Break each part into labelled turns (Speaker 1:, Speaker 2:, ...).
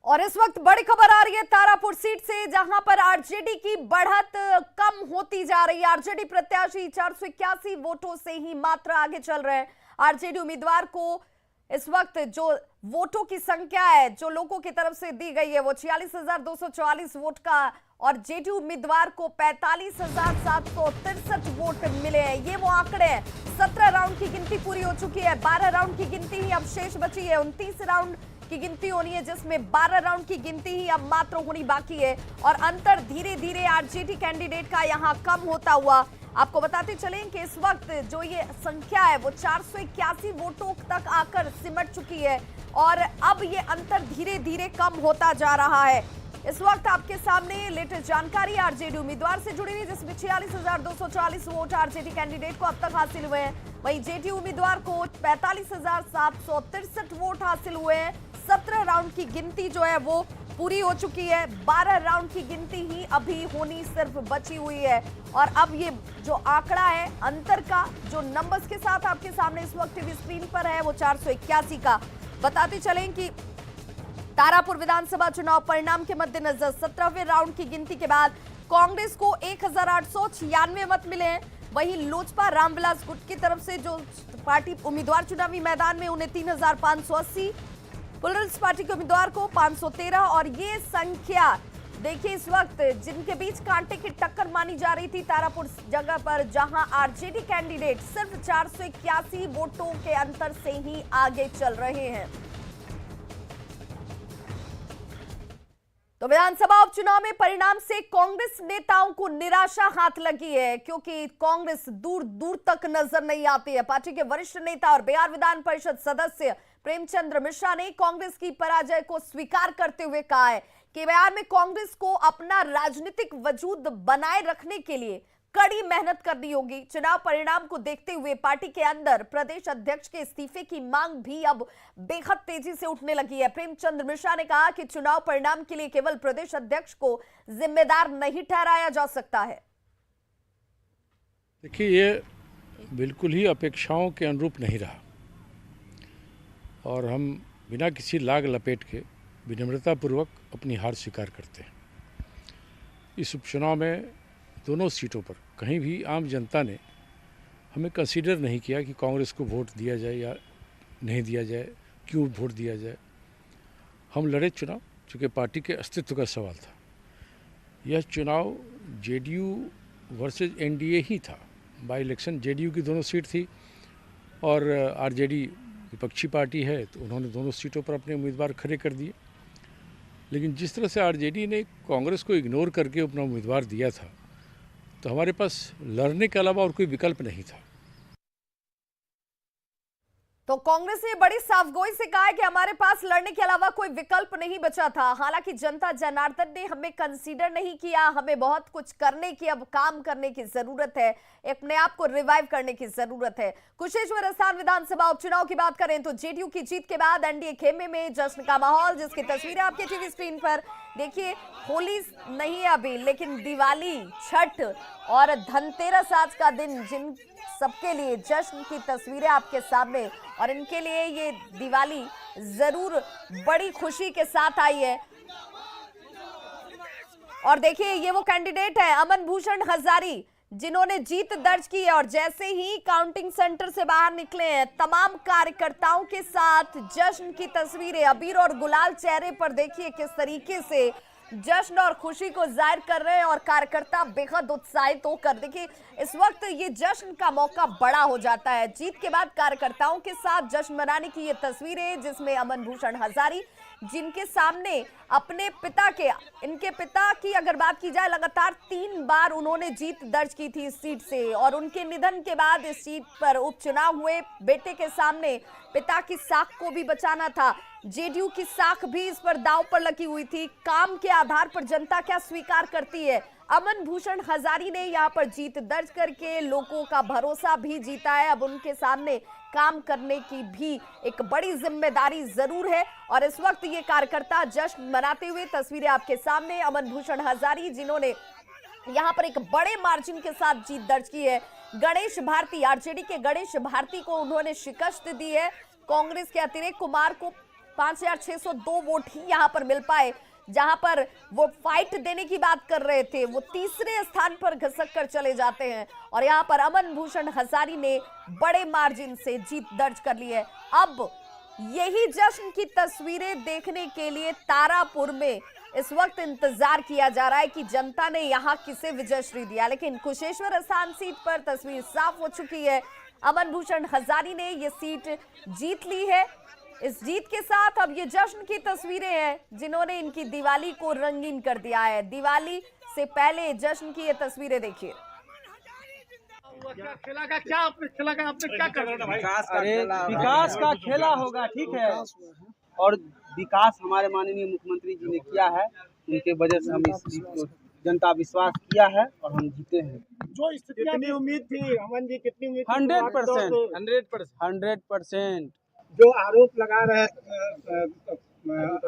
Speaker 1: और इस वक्त बड़ी खबर आ रही है तारापुर सीट से, जहां पर आरजेडी की बढ़त कम होती जा रही है। आरजेडी प्रत्याशी 481 वोटों से ही मात्र आगे चल रहे हैं। आरजेडी उम्मीदवार को इस वक्त जो वोटों की संख्या है जो लोगों की तरफ से दी गई है वो 46,244 वोट का, और जेडीयू उम्मीदवार को 45,763 वोट मिले हैं। ये वो आंकड़े हैं। 17 राउंड की गिनती पूरी हो चुकी है, 12 राउंड की गिनती ही अब शेष बची है। 29 राउंड की गिनती होनी है, जिसमें 12 राउंड की गिनती ही अब मात्र होनी बाकी है। और अंतर धीरे धीरे आरजेडी कैंडिडेट का यहां कम होता हुआ आपको बताते चलें कि इस वक्त जो ये संख्या है वो 481 वोटों तक आकर सिमट चुकी है, और अब ये अंतर धीरे धीरे कम होता जा रहा है। इस वक्त आपके सामने लेटेस्ट जानकारी आरजेडी उम्मीदवार से जुड़ी हुई, जिसमें 46,240 वोट आरजेडी कैंडिडेट को अब तक हासिल हुए हैं। वहीं जेडीयू उम्मीदवार को 45,763 वोट हासिल हुए हैं। 17 राउंड की गिनती जो है वो पूरी हो चुकी है, 12 राउंड की गिनती ही अभी होनी सिर्फ बची हुई है। और अब ये जो आंकड़ा है अंतर का, जो नंबर्स के साथ आपके सामने इस वक्त टीवी स्क्रीन पर है, वो 481 का। बताते चलें कि तारापुर विधानसभा चुनाव परिणाम के मद्देनजर 17वें राउंड की गिनती के बाद कांग्रेस को 1,896 मत मिले हैं। वहीं लोजपा रामविलास गुट की तरफ से जो पार्टी उम्मीदवार चुनावी मैदान में उन्हें 3,580, प्लुरल्स पार्टी के उम्मीदवार को 513। और ये संख्या देखिए, इस वक्त जिनके बीच कांटे की टक्कर मानी जा रही थी तारापुर जगह पर, जहां आरजेडी कैंडिडेट सिर्फ 481 वोटों के अंतर से ही आगे चल रहे हैं। तो विधानसभा उपचुनाव में परिणाम से कांग्रेस नेताओं को निराशा हाथ लगी है, क्योंकि कांग्रेस दूर दूर तक नजर नहीं आती है। पार्टी के वरिष्ठ नेता और बिहार विधान परिषद सदस्य प्रेमचंद्र मिश्रा ने कांग्रेस की पराजय को स्वीकार करते हुए कहा है कि बिहार में कांग्रेस को अपना राजनीतिक वजूद बनाए रखने के लिए कड़ी मेहनत करनी होगी। चुनाव परिणाम को देखते हुए पार्टी के अंदर प्रदेश अध्यक्ष के इस्तीफे की मांग भी अब बेहद तेजी से उठने लगी है। प्रेमचंद्र मिश्रा ने कहा कि चुनाव परिणाम के लिए केवल प्रदेश अध्यक्ष को जिम्मेदार नहीं ठहराया जा सकता है।
Speaker 2: देखिए, ये बिल्कुल ही अपेक्षाओं के अनुरूप नहीं रहा, और हम बिना किसी लाग लपेट के विनम्रतापूर्वक अपनी हार स्वीकार करते हैं। इस उपचुनाव में दोनों सीटों पर कहीं भी आम जनता ने हमें कंसीडर नहीं किया कि कांग्रेस को वोट दिया जाए या नहीं दिया जाए, क्यों वोट दिया जाए। हम लड़े चुनाव, चूँकि पार्टी के अस्तित्व का सवाल था। यह चुनाव जेडीयू वर्सेस एनडीए ही था। बाई इलेक्शन जेडीयू की दोनों सीट थी, और आरजेडी विपक्षी पार्टी है, तो उन्होंने दोनों सीटों पर अपने उम्मीदवार खड़े कर दिए। लेकिन जिस तरह से आरजेडी ने कांग्रेस को इग्नोर करके अपना उम्मीदवार दिया था, तो हमारे पास लड़ने के अलावा और कोई विकल्प नहीं था।
Speaker 1: तो कांग्रेस ने बड़ी साफगोई से कहा है कि हमारे पास लड़ने के अलावा कोई विकल्प नहीं बचा था। हालांकि जनता जनार्दन ने हमें कंसीडर नहीं किया, हमें बहुत कुछ करने की, अब काम करने की जरूरत है, अपने आप को रिवाइव करने की जरूरत है। कुशेश्वर स्थान विधानसभा उपचुनाव की बात करें तो जेडीयू की जीत के बाद एनडीए खेमे में जश्न का माहौल, जिसकी तस्वीरें आपके टीवी स्क्रीन पर देखिए। होली नहीं है अभी, लेकिन दिवाली, छठ और धनतेरस आज का दिन, जिन सबके लिए जश्न की तस्वीरें आपके सामने, और इनके लिए ये दिवाली जरूर बड़ी खुशी के साथ आई है। और देखिए, ये वो कैंडिडेट है अमन भूषण हजारी, जिन्होंने जीत दर्ज की है, और जैसे ही काउंटिंग सेंटर से बाहर निकले हैं, तमाम कार्यकर्ताओं के साथ जश्न की तस्वीरें, अबीर और गुलाल चेहरे पर देखिए किस तरीके से जश्न और खुशी को जाहिर कर रहे हैं, और कार्यकर्ता बेहद उत्साहित होकर, देखिए इस वक्त ये जश्न का मौका बड़ा हो जाता है। जीत के बाद कार्यकर्ताओं के साथ जश्न मनाने की ये तस्वीरें, जिसमें अमन भूषण हजारी, जिनके सामने अपने पिता के, इनके पिता की अगर बात की जाए, लगातार 3 बार उन्होंने जीत दर्ज की थी इस सीट से, और उनके निधन के बाद इस सीट पर उपचुनाव हुए। बेटे के सामने पिता की साख को भी बचाना था, जेडीयू की साख भी इस पर दांव पर लगी हुई थी। काम के आधार पर जनता क्या स्वीकार करती है। अमन भूषण हजारी ने यहां पर जीत दर्ज करके लोगों का भरोसा भी जीता है। अब उनके सामने काम करने की भी एक बड़ी जिम्मेदारी जरूर है, और इस वक्त ये कार्यकर्ता जश्न मनाते हुए तस्वीरें आपके सामने। अमन भूषण हजारी, जिन्होंने यहां पर एक बड़े मार्जिन के साथ जीत दर्ज की है। गणेश भारती, आरजेडी के गणेश भारती को उन्होंने शिकस्त दी है। कांग्रेस के अतिरेक कुमार को 5602 वोट ही यहां पर मिल पाए। जहां पर वो फाइट देने की बात कर रहे थे, वो तीसरे स्थान पर घसक कर चले जाते हैं और यहां पर अमन भूषण हजारी ने बड़े मार्जिन से जीत दर्ज कर ली है। अब यही जश्न की तस्वीरें देखने के लिए तारापुर में इस वक्त इंतजार किया जा रहा है कि जनता ने यहां किसे विजयश्री दिया, लेकिन कुशेश्वर स्थान सीट पर तस्वीर साफ हो चुकी है। अमन भूषण हजारी ने ये सीट जीत ली है। इस जीत के साथ अब ये जश्न की तस्वीरें हैं जिन्होंने इनकी दिवाली को रंगीन कर दिया है। दिवाली से पहले जश्न की ये तस्वीरें देखिए।
Speaker 3: खेला का क्या आपने क्या कर रहे हैं?
Speaker 4: अरे विकास का खेला होगा, ठीक है, और विकास हमारे माननीय मुख्यमंत्री जी ने किया है, उनके वजह से हम इस जीत को जनता विश्वास किया है और हम जीते हैं।
Speaker 3: जो कितनी उम्मीद थी अमन जी, कितनी उम्मीद?
Speaker 4: 100%।
Speaker 3: जो आरोप लगा रहे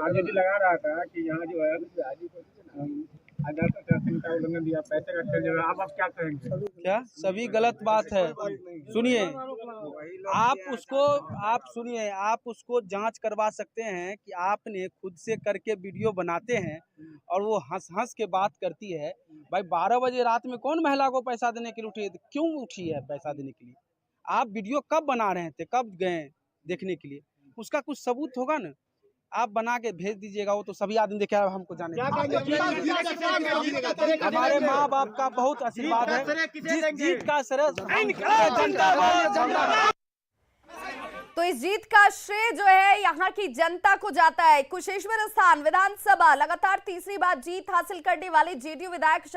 Speaker 3: आरजेडी लगा रहा था कि यहाँ जो है आचार संहिता का उल्लंघन दिया, पैसे का खेल, आप क्या कहेंगे?
Speaker 4: क्या सभी गलत बात है? सुनिए, आप उसको जांच करवा सकते हैं कि आपने खुद से करके वीडियो बनाते हैं और वो हंस के बात करती है। भाई 12 बजे रात में कौन महिला को पैसा देने के लिए उठी? क्यों उठी है पैसा देने के लिए? आप वीडियो कब बना रहे थे, कब गए देखने के लिए? उसका कुछ सबूत होगा ना, आप बना के भेज दीजिएगा, वो तो सभी आदमी देखे, हमको जाने। हमारे माँ बाप का बहुत आशीर्वाद है, जिस जीत का श्रेय
Speaker 1: तो इस जीत का श्रेय जो है यहाँ की जनता को जाता है। कुशेश्वर स्थान विधानसभा लगातार तीसरी बार जीत हासिल करने वाले जेडीयू विधायक